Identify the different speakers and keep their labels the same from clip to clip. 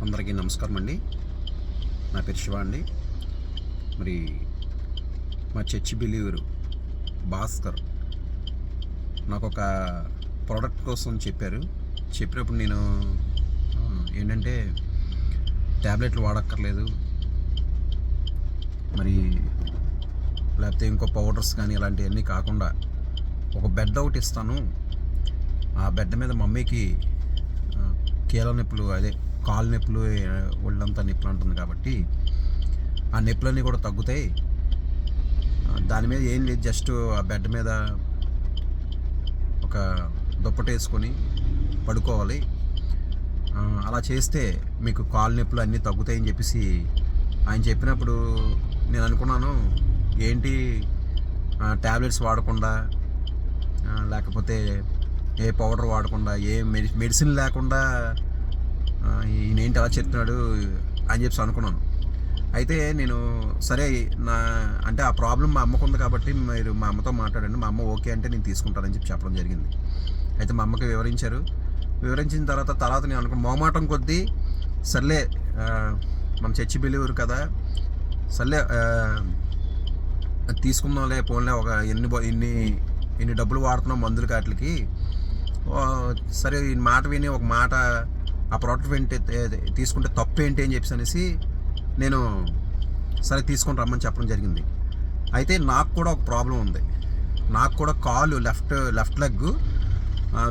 Speaker 1: అందరికీ నమస్కారం అండి. నా పేరు శివ అండి. మరి మా చర్చి బిలీవరు భాస్కర్ నాకు ఒక ప్రోడక్ట్ కోసం చెప్పినప్పుడు నేను ఏంటంటే ట్యాబ్లెట్లు వాడక్కర్లేదు, మరి లేకపోతే ఇంకో పౌడర్స్ కానీ ఇలాంటివన్నీ కాకుండా ఒక బెడ్ ఒకటి ఇస్తాను. ఆ బెడ్ మీద మమ్మీకి కీళ్ళ నొప్పులు, అదే కాలు నొప్పులు, ఒళ్ళంతా నొప్పులు అంటుంది కాబట్టి ఆ నొప్పులన్నీ కూడా తగ్గుతాయి. దాని మీద ఏం లేదు, జస్ట్ ఆ బెడ్ మీద ఒక దుప్పటి వేసుకొని పడుకోవాలి. అలా చేస్తే మీకు కాలు నొప్పులు అన్నీ తగ్గుతాయని చెప్పేసి ఆయన చెప్పినప్పుడు నేను అనుకున్నాను, ఏంటి ట్యాబ్లెట్స్ వాడకుండా, లేకపోతే ఏ పౌడర్ వాడకుండా, ఏ మెడిసిన్ లేకుండా ఈయన ఏంటి అలా చెప్తున్నాడు అని చెప్పి అనుకున్నాను. అయితే నేను సరే అంటే ఆ ప్రాబ్లం మా అమ్మకు ఉంది కాబట్టి మీరు మా అమ్మతో మాట్లాడండి, మా అమ్మ ఓకే అంటే నేను తీసుకుంటానని చెప్పడం జరిగింది. అయితే మా అమ్మకి వివరించిన తర్వాత నేను అనుకున్న మొహమాటం కొద్దీ సర్లే మన చర్చి బిలీవర్ కదా, సర్లే తీసుకుందాంలే, పోన్లే, ఒక ఎన్ని డబ్బులు వాడుతున్నాం మందులు కాట్లకి, సరే ఈ మాట విని ఒక మాట ఆ ప్రోడక్ట్ తీసుకుంటే తప్పు ఏంటి అని అనేసి నేను సరే తీసుకొని రమ్మని చెప్పడం జరిగింది. అయితే నాకు కూడా ఒక ప్రాబ్లం ఉంది. నాకు కూడా కాలు లెఫ్ట్ లెగ్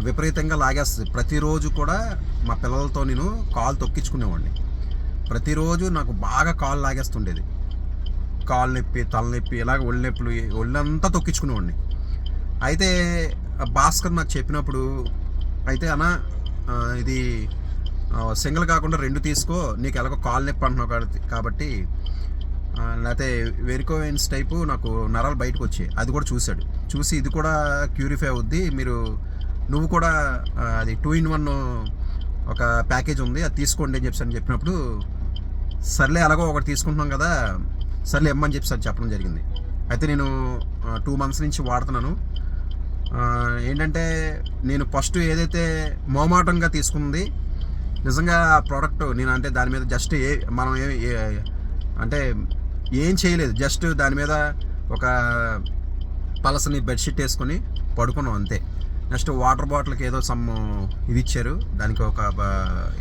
Speaker 1: విపరీతంగా లాగేస్తుంది. ప్రతిరోజు కూడా మా పిల్లలతో నేను కాలు తొక్కించుకునేవాడిని. ప్రతిరోజు నాకు బాగా కాలు లాగేస్తుండేది. కాలు నొప్పి, తలనొప్పి, ఇలాగ ఒళ్ళంతా తొక్కించుకునేవాడిని. అయితే భాస్కర్ నాకు చెప్పినప్పుడు, అయితే అన్న ఇది సింగిల్ కాకుండా 2 తీసుకో, నీకు ఎలాగో కాలు నొప్పి అంటున్నావు కాబట్టి, లేకపోతే వెరికోవెన్స్ టైపు నాకు నరాలు బయటకు వచ్చాయి, అది కూడా చూసి ఇది కూడా క్యూరిఫై అవుద్ది, నువ్వు కూడా అది 2-in-1 ఒక ప్యాకేజ్ ఉంది, అది తీసుకోండి అని చెప్పినప్పుడు సర్లే ఎలాగో ఒకటి తీసుకుంటున్నాం కదా, సర్లే ఇమ్మని చెప్పడం జరిగింది. అయితే నేను 2 months నుంచి వాడుతున్నాను. ఏంటంటే నేను ఫస్ట్ ఏదైతే మోమాటంగా తీసుకుంది, నిజంగా ఆ ప్రోడక్ట్ నేను అంటే దాని మీద జస్ట్ మనం అంటే ఏం చేయలేదు, జస్ట్ దాని మీద ఒక పలసని బెడ్షీట్ వేసుకొని పడుకున్నాం అంతే. నెక్స్ట్ వాటర్ బాటిల్కి ఏదో ఇది ఇచ్చారు, దానికి ఒక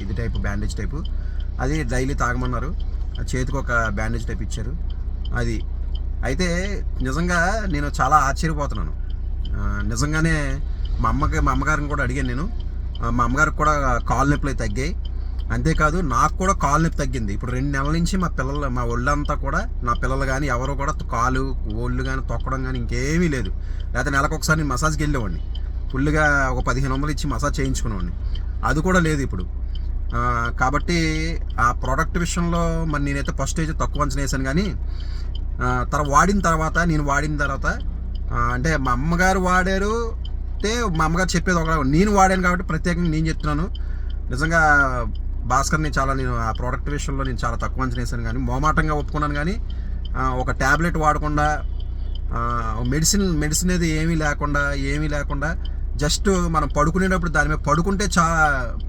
Speaker 1: ఇది టైపు బ్యాండేజ్ టైపు, అది డైలీ తాగమన్నారు. చేతికి ఒక బ్యాండేజ్ టైప్ ఇచ్చారు అది. అయితే నిజంగా నేను చాలా ఆశ్చర్యపోతున్నాను. నిజంగానే మా అమ్మగారిని కూడా అడిగాను నేను. మా అమ్మగారికి కూడా కాలు నొప్పులు అయితే తగ్గాయి. అంతేకాదు నాకు కూడా కాలు నొప్పి తగ్గింది. ఇప్పుడు 2 నెలల నుంచి మా ఒళ్ళంతా కూడా, నా పిల్లలు కానీ ఎవరు కూడా ఒళ్ళు కానీ తొక్కడం కానీ ఇంకేమీ లేదు. లేకపోతే నెలకు ఒకసారి నేను మసాజ్కి వెళ్ళేవాడిని, ఫుల్గా ఒక 1500 ఇచ్చి మసాజ్ చేయించుకునేవాడిని, అది కూడా లేదు ఇప్పుడు. కాబట్టి ఆ ప్రోడక్ట్ విషయంలో మరి నేనైతే ఫస్ట్ అయితే తక్కువ అంచనా వేసాను. కానీ వాడిన తర్వాత అంటే మా అమ్మగారు వాడారు, మా అమ్మగారు చెప్పేది ఒక, నేను వాడాను కాబట్టి ప్రత్యేకంగా నేను చెప్తున్నాను. నిజంగా భాస్కర్ని నేను ఆ ప్రోడక్ట్ విషయంలో నేను చాలా తక్కువ అంచనా వేసాను, కానీ మోమాటంగా ఒప్పుకున్నాను. కానీ ఒక ట్యాబ్లెట్ వాడకుండా, మెడిసిన్ అనేది ఏమీ లేకుండా జస్ట్ మనం పడుకునేటప్పుడు దాని మీద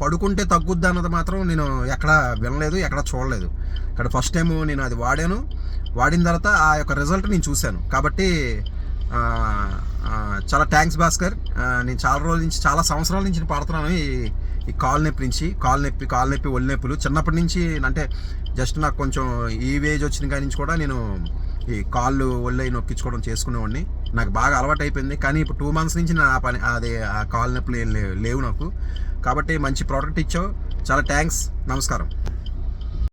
Speaker 1: పడుకుంటే తగ్గుద్ది అన్నది మాత్రం నేను ఎక్కడ వినలేదు, ఎక్కడ చూడలేదు. ఇక్కడ ఫస్ట్ టైం నేను అది వాడిన తర్వాత ఆ యొక్క రిజల్ట్ నేను చూశాను. కాబట్టి చాలా థ్యాంక్స్ భాస్కర్. నేను చాలా రోజుల నుంచి, చాలా సంవత్సరాల నుంచి నేను పడుతున్నాను ఈ కాలు నొప్పి, ఒళ్ళు నొప్పులు. చిన్నప్పటి నుంచి అంటే జస్ట్ నాకు కొంచెం ఈ ఏజ్ వచ్చిన కాడి నుంచి కూడా నేను ఈ కాళ్ళు ఒళ్ళై నొక్కించుకోవడం చేసుకునేవాడిని. నాకు బాగా అలవాటు అయిపోయింది. కానీ ఇప్పుడు 2 months నుంచి నా పని ఆ కాలు నొప్పులు లేవు నాకు. కాబట్టి మంచి ప్రోడక్ట్ ఇచ్చావు, చాలా థ్యాంక్స్. నమస్కారం.